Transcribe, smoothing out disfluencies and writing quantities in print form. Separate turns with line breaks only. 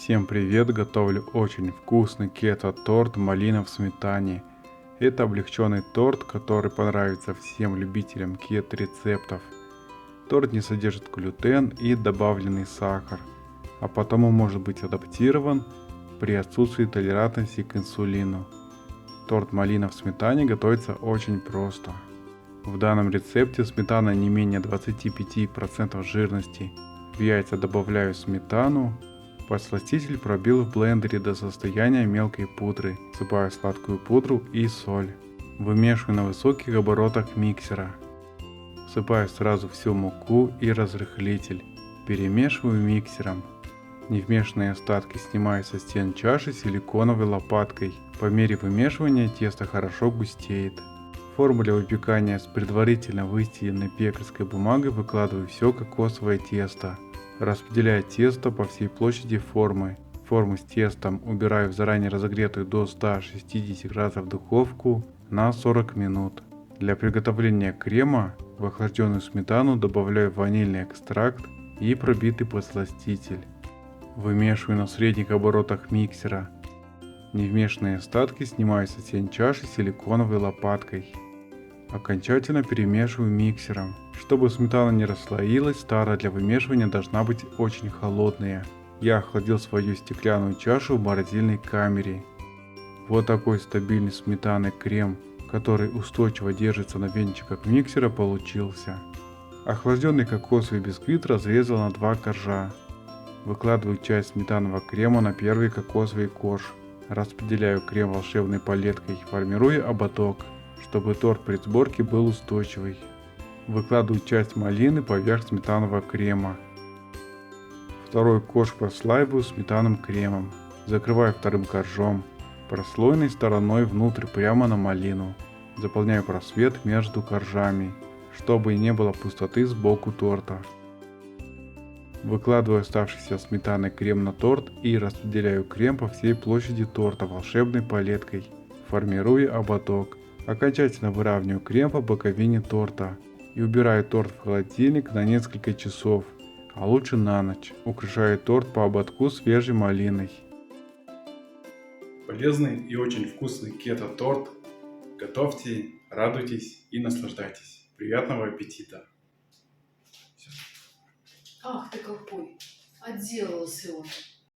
Всем привет! Готовлю очень вкусный кето-торт малина в сметане. Это облегченный торт, который понравится всем любителям кето-рецептов. Торт не содержит глютен и добавленный сахар, а потому может быть адаптирован при отсутствии толерантности к инсулину. Торт малина в сметане готовится очень просто. В данном рецепте сметана не менее 25% жирности. В яйца добавляю сметану. Подсластитель пробил в блендере до состояния мелкой пудры. Всыпаю сладкую пудру и соль. Вымешиваю на высоких оборотах миксера. Всыпаю сразу всю муку и разрыхлитель. Перемешиваю миксером. Невмешанные остатки снимаю со стен чаши силиконовой лопаткой. По мере вымешивания тесто хорошо густеет. В форму для выпекания с предварительно выстеленной пекарской бумагой выкладываю все кокосовое тесто. Распределяю тесто по всей площади формы. Форму с тестом убираю в заранее разогретую до 160 градусов духовку на 40 минут. Для приготовления крема в охлажденную сметану добавляю ванильный экстракт и пробитый подсластитель. Вымешиваю на средних оборотах миксера. Невмешанные остатки снимаю со стен чаши силиконовой лопаткой. Окончательно перемешиваю миксером. Чтобы сметана не расслоилась, тара для вымешивания должна быть очень холодная. Я охладил свою стеклянную чашу в морозильной камере. Вот такой стабильный сметанный крем, который устойчиво держится на венчиках миксера, получился. Охлажденный кокосовый бисквит разрезал на 2 коржа. Выкладываю часть сметанного крема на первый кокосовый корж. Распределяю крем волшебной палеткой, формируя ободок, чтобы торт при сборке был устойчивый. Выкладываю часть малины поверх сметанного крема. Второй корж прослаиваю сметанным кремом. Закрываю вторым коржом, прослоенной стороной внутрь прямо на малину. Заполняю просвет между коржами, чтобы не было пустоты сбоку торта. Выкладываю оставшийся сметанный крем на торт и распределяю крем по всей площади торта волшебной палеткой, формируя ободок. Окончательно выравниваю крем по боковине торта и убираю торт в холодильник на несколько часов, а лучше на ночь. Украшаю торт по ободку свежей малиной.
Полезный и очень вкусный кето-торт. Готовьте, радуйтесь и наслаждайтесь. Приятного аппетита!
Ах ты какой! Отделался он.